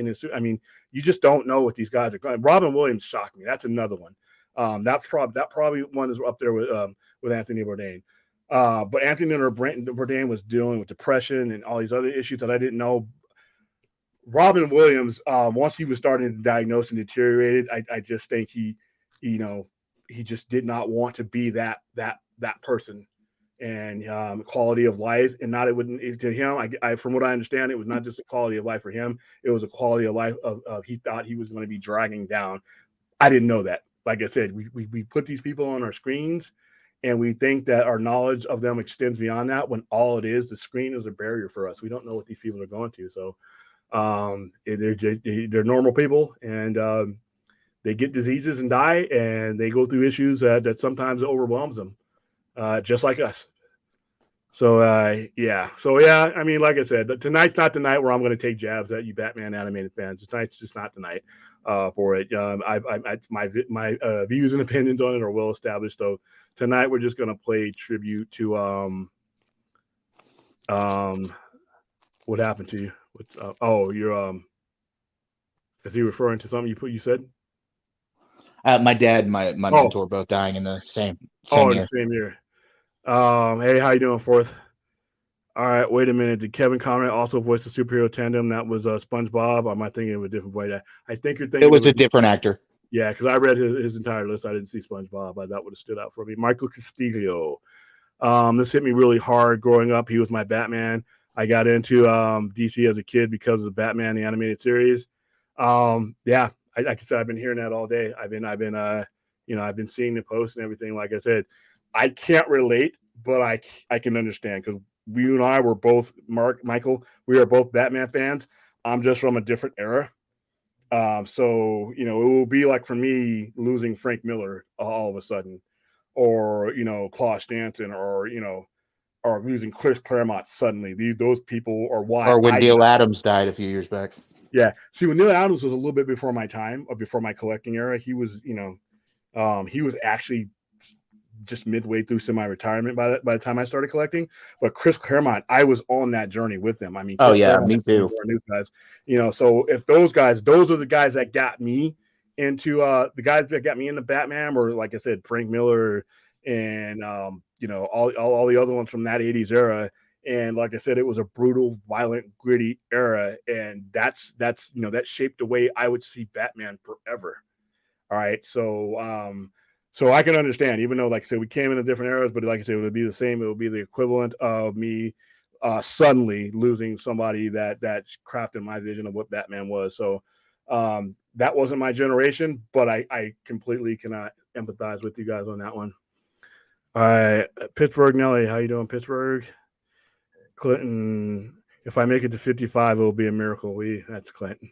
just don't know what these guys are going. Robin Williams shocked me. That's another one. That probably one is up there with Anthony Bourdain. But Anthony Bourdain was dealing with depression and all these other issues that I didn't know. Robin Williams, once he was starting to diagnose and deteriorated, I just think he just did not want to be that person, and quality of life, and not it wouldn't to him. From what I understand, it was not just a quality of life for him; it was a quality of life of he thought he was going to be dragging down. I didn't know that. Like I said, we put these people on our screens, and we think that our knowledge of them extends beyond that. When all it is, the screen is a barrier for us. We don't know what these people are going to. So they're normal people, and they get diseases and die, and they go through issues that sometimes overwhelms them, just like us. So I mean, like I said, tonight's not the night where I'm going to take jabs at you Batman animated fans. Tonight's just not the night for it. My views and opinions on it are well established. So tonight we're just going to play tribute to what happened to you. You're is he referring to something you said? My dad, my mentor, both dying in the same year. The same year. Hey, how you doing, Fourth? All right, wait a minute. Did Kevin Conroy also voice the superhero tandem? That was SpongeBob. Or am I thinking of a different voice? I think you're thinking it was a different actor. Yeah, because I read his entire list. I didn't see SpongeBob. That would have stood out for me. Michael Castillo. This hit me really hard growing up. He was my Batman. I got into DC as a kid because of the Batman the animated series. Yeah, like I said, I've been hearing that all day. I've been seeing the posts and everything. Like I said, I can't relate, but I can understand because you and I were both Michael. We are both Batman fans. I'm just from a different era. So it will be like for me losing Frank Miller all of a sudden, or Klaus Stanton, or losing Chris Claremont suddenly. Those people are why. Or when Neil Adams died a few years back. Yeah. See, when Neil Adams was a little bit before my time, or before my collecting era, he was, he was actually just midway through semi-retirement by the time I started collecting. But Chris Claremont, I was on that journey with him. I mean, Chris me too. News guys, so if those are the guys that got me into the guys that got me into Batman, or like I said, Frank Miller and all the other ones from that 80s era. And like I said, it was a brutal, violent, gritty era, and that's that shaped the way I would see Batman forever. All right, so I can understand, even though, like I said, we came into different eras, but like I said, it would be the same. It would be the equivalent of me suddenly losing somebody that crafted my vision of what Batman was. So that wasn't my generation, but I completely cannot empathize with you guys on that one. All right, Pittsburgh Nelly, how you doing, Pittsburgh? Clinton, if I make it to 55, it will be a miracle. That's Clinton.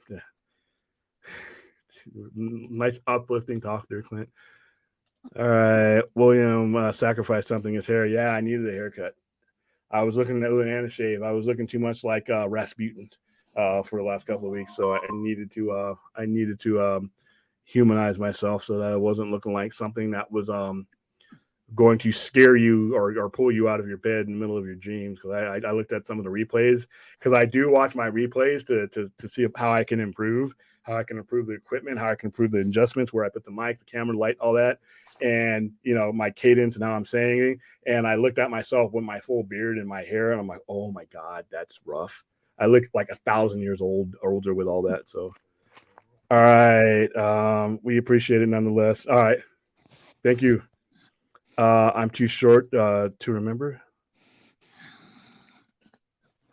Nice uplifting talk there, Clint. All right, William sacrificed something his hair. Yeah, I needed a haircut. I was looking and a shave. I was looking too much like Rasputin for the last couple of weeks, so I needed to humanize myself so that I wasn't looking like something that was going to scare you or pull you out of your bed in the middle of your dreams. Because I looked at some of the replays, because I do watch my replays to see how I can improve. How I can improve the equipment, how I can improve the adjustments, where I put the mic, the camera, light, all that, and my cadence and how I'm saying it. And I looked at myself with my full beard and my hair, and I'm like, oh my God, that's rough. I look like 1,000 years older with all that. So, all right, we appreciate it nonetheless. All right, thank you. I'm too short to remember.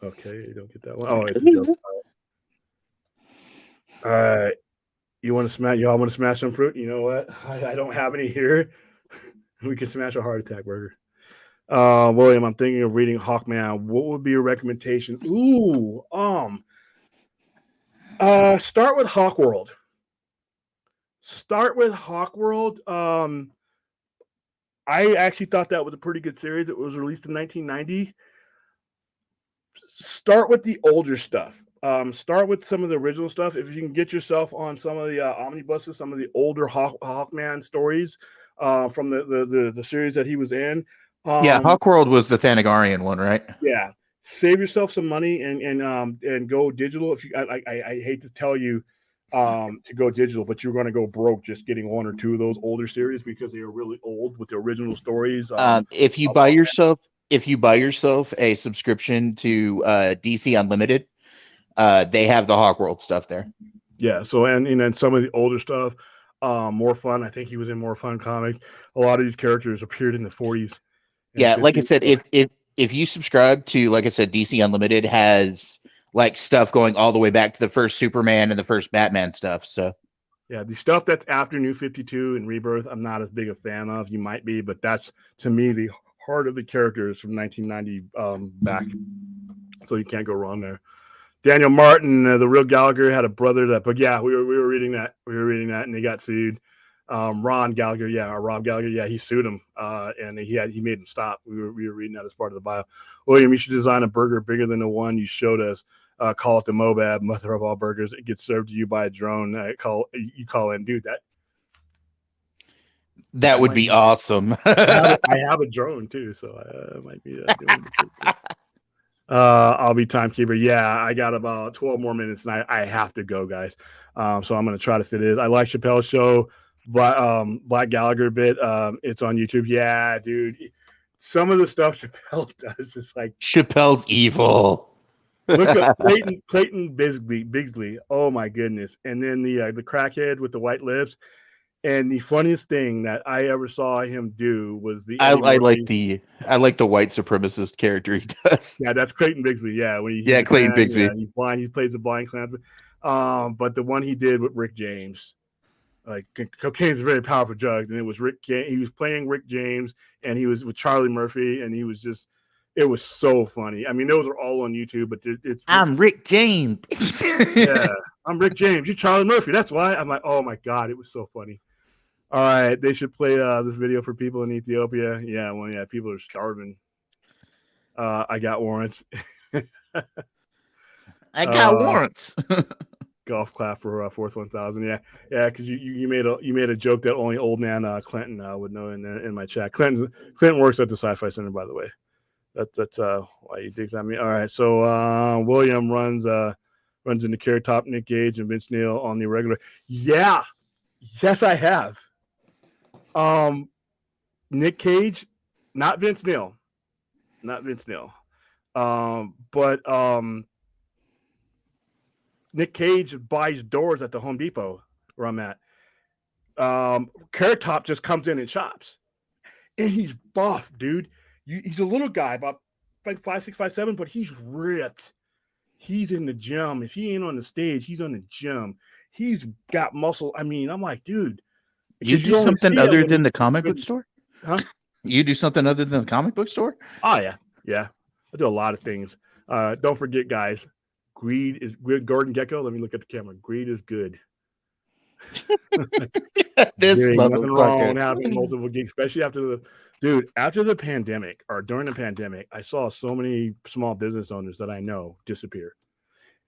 Okay, you don't get that one. Oh, it's a joke. All right. Y'all want to smash some fruit? You know what? I don't have any here. We can smash a heart attack burger. William, I'm thinking of reading Hawkman. What would be your recommendation? Ooh, start with Hawkworld. I actually thought that was a pretty good series. It was released in 1990. Start with the older stuff. Start with some of the original stuff. If you can get yourself on some of the omnibuses, some of the older Hawkman stories from the series that he was in. Hawkworld was the Thanagarian one, right? Yeah. Save yourself some money and go digital. If you, I hate to tell you to go digital, but you're going to go broke just getting one or two of those older series because they are really old with the original stories. If you buy yourself a subscription to DC Unlimited, they have the Hawkworld stuff there. Yeah. So and some of the older stuff, More Fun. I think he was in More Fun comics. A lot of these characters appeared in the 40s. Yeah, like I 50s. said, if you subscribe to, like I said, DC Unlimited has like stuff going all the way back to the first Superman and the first Batman stuff. So yeah, the stuff that's after New 52 and Rebirth, I'm not as big a fan of. You might be, but that's to me the heart of the characters from 1990 back. So you can't go wrong there. Daniel Martin, the real Gallagher, had a brother that, but yeah, we were reading that. We were reading that, and he got sued. Ron Gallagher, or Rob Gallagher, yeah, he sued him, and he made him stop. We were reading that as part of the bio. William, you should design a burger bigger than the one you showed us. Call it the Mobab, mother of all burgers. It gets served to you by a drone. You call in, dude. that would be awesome. I have a drone too, so I might be doing it. I'll be timekeeper. Yeah, I got about 12 more minutes, and I have to go, guys. So I'm going to try to fit it. I like Chappelle's show, but Black Gallagher bit. It's on YouTube. Yeah, dude. Some of the stuff Chappelle does is like Chappelle's evil. Look up Clayton Bigsby. Oh my goodness! And then the crackhead with the white lips. And the funniest thing that I ever saw him do was I like the white supremacist character he does. Yeah, that's Clayton Bigsby. Yeah, Clayton Bigsby. Yeah, he's blind. He plays the blind Klansman. But the one he did with Rick James, like cocaine is a very powerful drug, and it was he was playing Rick James, and he was with Charlie Murphy, and he was just. It was so funny. I mean, those are all on YouTube, but it's. I'm Rick James. Yeah, I'm Rick James. You're Charlie Murphy. That's why. I'm like, oh my god, it was so funny. All right, they should play this video for people in Ethiopia. Yeah, well, yeah, people are starving. I got warrants. I got warrants. Golf clap for fourth 1,000. Yeah, because you made a joke that only old man Clinton would know in my chat. Clinton works at the Sci-Fi Center, by the way. That's why he digs on me. All right, so William runs into Carrot Top, Nick Gage, and Vince Neil on the regular. Yeah, yes, I have. Nick Cage, not Vince Neil. But Nick Cage buys doors at the Home Depot where I'm at. Carrot Top just comes in and shops, and he's buff, dude. He's a little guy, about like 5'6", 5'7", but he's ripped. He's in the gym. If he ain't on the stage, he's on the gym. He's got muscle. I mean, I'm like, dude. You do something other than the comic book store? Huh? You do something other than the comic book store? Oh, yeah. I do a lot of things. Don't forget, guys, greed is good. Gordon Gekko, let me look at the camera. Greed is good. This nothing wrong having multiple gigs, especially after the pandemic or during the pandemic. I saw so many small business owners that I know disappear.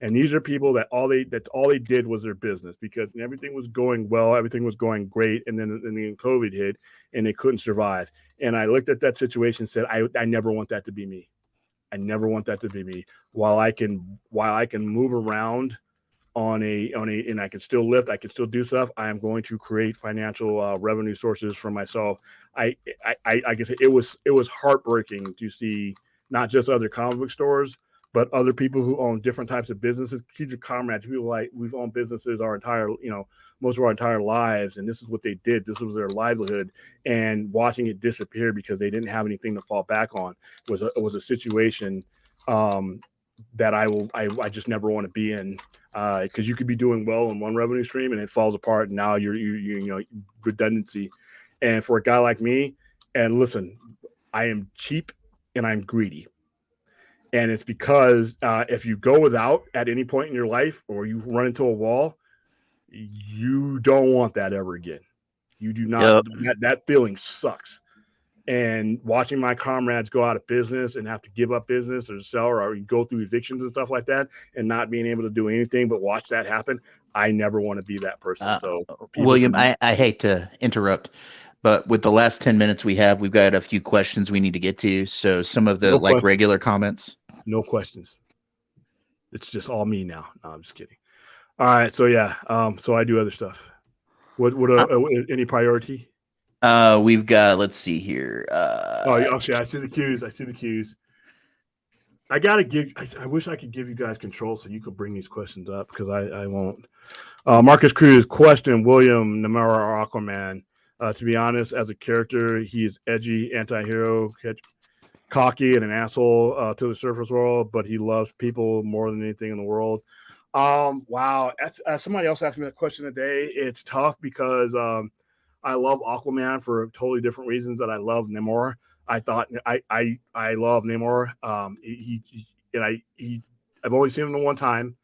And these are people that all they did was their business, because everything was going well, everything was going great, and then COVID hit and they couldn't survive. And I looked at that situation and said, I never want that to be me. I never want that to be me. While I can move around and I can still lift, I can still do stuff, I am going to create financial revenue sources for myself. I guess it was heartbreaking to see not just other comic book stores, but other people who own different types of businesses. These are comrades, people like we've owned businesses most of our entire lives, and this is what they did. This was their livelihood, and watching it disappear because they didn't have anything to fall back on was a situation that I just never want to be in, because you could be doing well in one revenue stream and it falls apart, and now you're redundancy. And for a guy like me, and listen, I am cheap and I'm greedy. And it's because if you go without at any point in your life, or you run into a wall, you don't want that ever again. You do not. Yep. That feeling sucks. And watching my comrades go out of business and have to give up business or sell, or go through evictions and stuff like that, and not being able to do anything but watch that happen, I never want to be that person. So, William, I hate to interrupt, but with the last 10 minutes we have, we've got a few questions we need to get to. So some of the regular comments. No questions. It's just all me now. No, I'm just kidding. All right. So yeah. So I do other stuff. What any priority? We've got, let's see here. Actually, I see the cues. I gotta give. I wish I could give you guys control so you could bring these questions up because I won't. Marcus Cruz question: William Namara or Aquaman? To be honest, as a character, he is edgy, anti-hero, cocky, and an asshole to the surface world. But he loves people more than anything in the world. Wow. Somebody else asked me that question today. It's tough because I love Aquaman for totally different reasons that I love Namor. I love Namor. I've only seen him the one time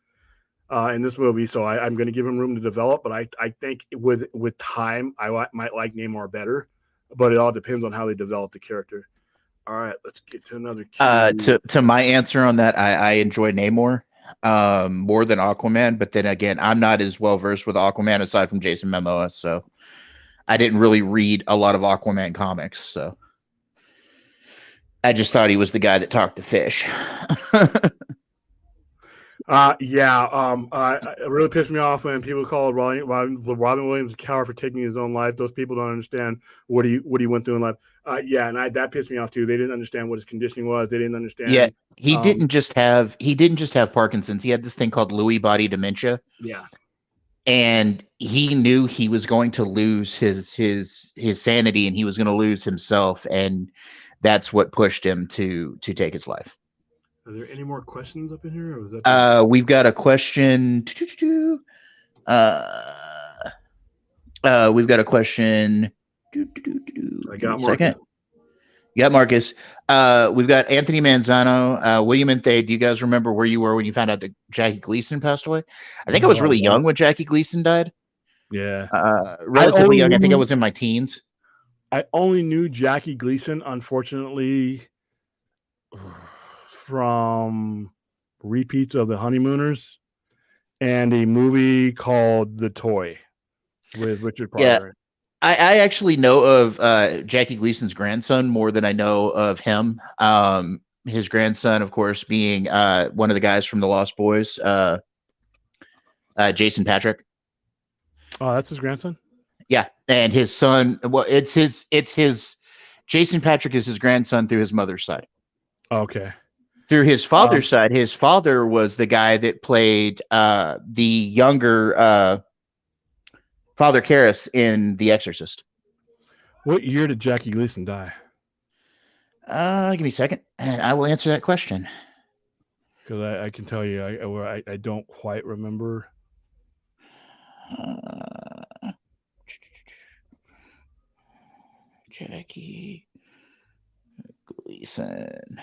in this movie, so I'm going to give him room to develop. But I think with time, might like Namor better. But it all depends on how they develop the character. All right, let's get to another. To my answer on that, I enjoy Namor more than Aquaman. But then again, I'm not as well versed with Aquaman aside from Jason Momoa, so I didn't really read a lot of Aquaman comics. So I just thought he was the guy that talked to fish. It really pissed me off when people called Robin Williams a coward for taking his own life. Those people don't understand what he went through in life. That pissed me off too. They didn't understand what his conditioning was. They didn't understand. Yeah, he didn't just have Parkinson's. He had this thing called Lewy body dementia. Yeah, and he knew he was going to lose his sanity, and he was going to lose himself, and that's what pushed him to take his life. Are there any more questions up in here? Or was that we've got a question. We've got a question. I got Marcus. Yeah, Marcus. We've got Anthony Manzano, William and Thay. Do you guys remember where you were when you found out that Jackie Gleason passed away? I think I was really young when Jackie Gleason died. Yeah. Relatively young. I think I was in my teens. I only knew Jackie Gleason, unfortunately, from repeats of The Honeymooners and a movie called The Toy with Richard Pryor. Yeah. I actually know of Jackie Gleason's grandson more than I know of him. His grandson, of course, being one of the guys from The Lost Boys, Jason Patrick. Oh, that's his grandson? Yeah, and his son. Well, it's his. Jason Patrick is his grandson through his mother's side. Okay. Through his father's side, his father was the guy that played the younger Father Karras in The Exorcist. What year did Jackie Gleason die? Give me a second, and I will answer that question. Because I can tell you, I don't quite remember. Jackie Gleason.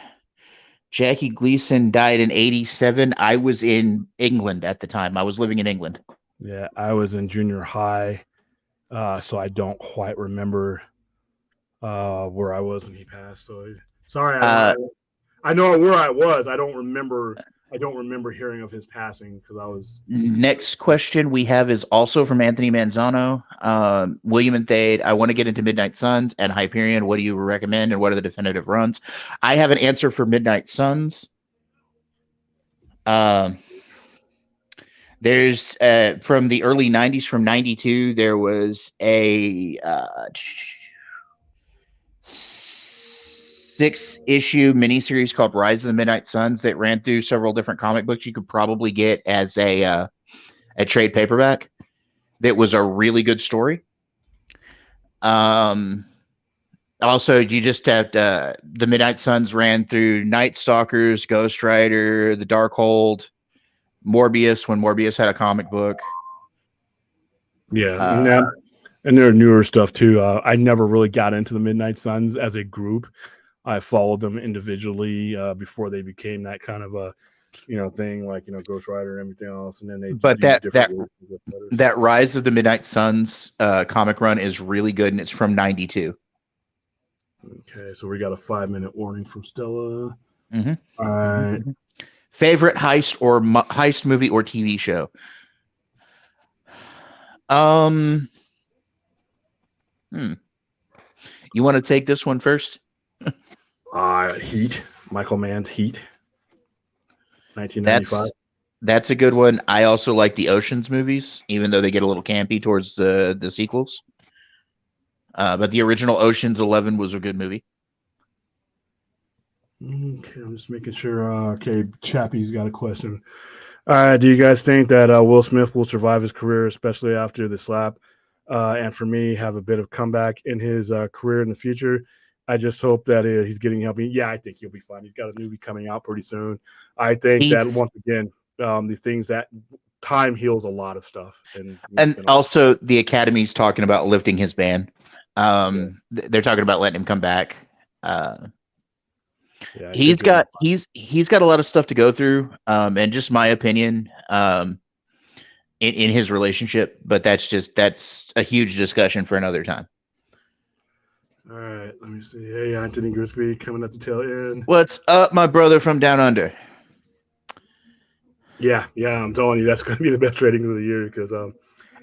Jackie Gleason died in 1987. I was in England at the time. I was living in England. Yeah, I was in junior high, so I don't quite remember where I was when he passed. So sorry, I know where I was. I don't remember hearing of his passing because I was. Next question we have is also from Anthony Manzano. William and Thay, I want to get into Midnight Suns and Hyperion. What do you recommend, and what are the definitive runs? I have an answer for Midnight Suns. There's from the early 90s, from 92, there was a 6-issue miniseries called Rise of the Midnight Suns that ran through several different comic books you could probably get as a trade paperback. That was a really good story. Also, you just have the Midnight Suns ran through Night Stalkers, Ghost Rider, The Darkhold, Morbius, when Morbius had a comic book. Yeah. And there are newer stuff too. I never really got into the Midnight Suns as a group. I followed them individually before they became that kind of a thing like Ghost Rider and everything else. And then they that Rise of the Midnight Suns comic run is really good, and it's from 92. Okay, so we got a 5-minute warning from Stella. Mm-hmm. All right. Mm-hmm. Favorite heist or heist movie or TV show? You want to take this one first? Heat. Michael Mann's Heat. 1995. That's a good one. I also like the Ocean's movies, even though they get a little campy towards the sequels. But the original Ocean's 11 was a good movie. Okay, I'm just making sure. Okay, Chappie's got a question. All right, do you guys think that Will Smith will survive his career, especially after the slap? And for me, have a bit of comeback in his career in the future. I just hope that he's getting help. Yeah, I think he'll be fine. He's got a movie coming out pretty soon. I think that He's once again, the things that time heals a lot of stuff, and it's and been also the Academy's talking about lifting his ban. yeah, They're talking about letting him come back. Uh, yeah. I he's think he'll be got he's got a lot of stuff to go through. And just my opinion, in his relationship, but that's a huge discussion for another time. all right. Let me see. Hey, Anthony Grisby coming at the tail end. What's up, my brother from down under? Yeah, I'm telling you, that's going to be the best ratings of the year because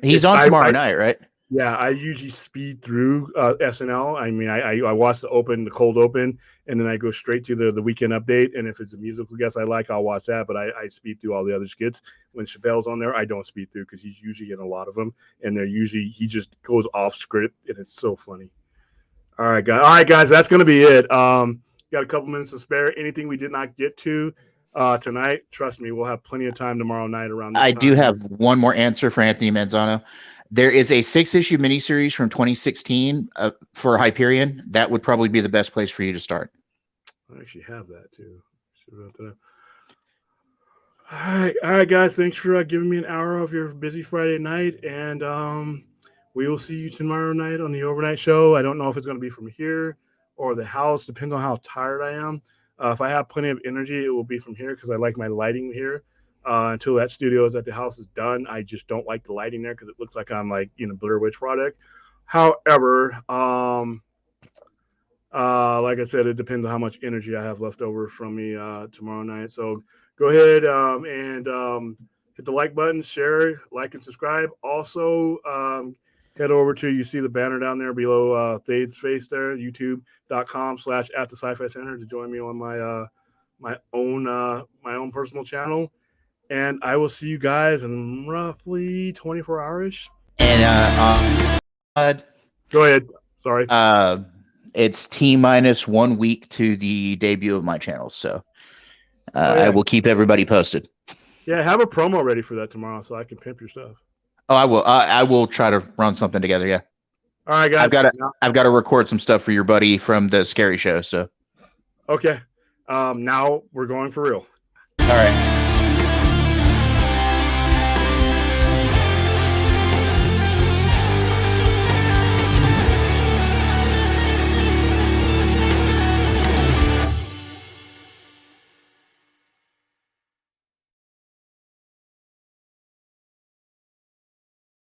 He's on tomorrow night, right? Yeah, I usually speed through SNL. I mean, I watch the cold open, and then I go straight to the weekend update. And if it's a musical guest I like, I'll watch that. But I speed through all the other skits. When Chappelle's on there, I don't speed through because he's usually in a lot of them, and he just goes off script, and it's so funny. All right, guys, that's going to be it. Got a couple minutes to spare. Anything we did not get to tonight, trust me, we'll have plenty of time tomorrow night around this I time. do have one more answer for Anthony Manzano. There is a 6-issue miniseries from 2016 for Hyperion. That would probably be the best place for you to start. I actually have that too. All right, guys. Thanks for giving me an hour of your busy Friday night, and we will see you tomorrow night on the overnight show. I don't know if it's going to be from here or the house. Depends on how tired I am. If I have plenty of energy, it will be from here because I like my lighting here. Until that studio is at the house is done, I just don't like the lighting there because it looks like I'm like Blair Witch Project. However, like I said, it depends on how much energy I have left over from me tomorrow night. So go ahead and hit the like button, share, like, and subscribe. Also, head over to, you see the banner down there below Thade's face there, youtube.com/@the-sci-fi center to join me on my own personal channel. And I will see you guys in roughly 24 hours. And Go ahead. Sorry. It's T-1 week to the debut of my channel, so I will keep everybody posted. Yeah, have a promo ready for that tomorrow so I can pimp your stuff. Oh, I will. I will try to run something together. Yeah. All right, guys. I've got to record some stuff for your buddy from the Scary Show. So. Okay. Now we're going for real. All right.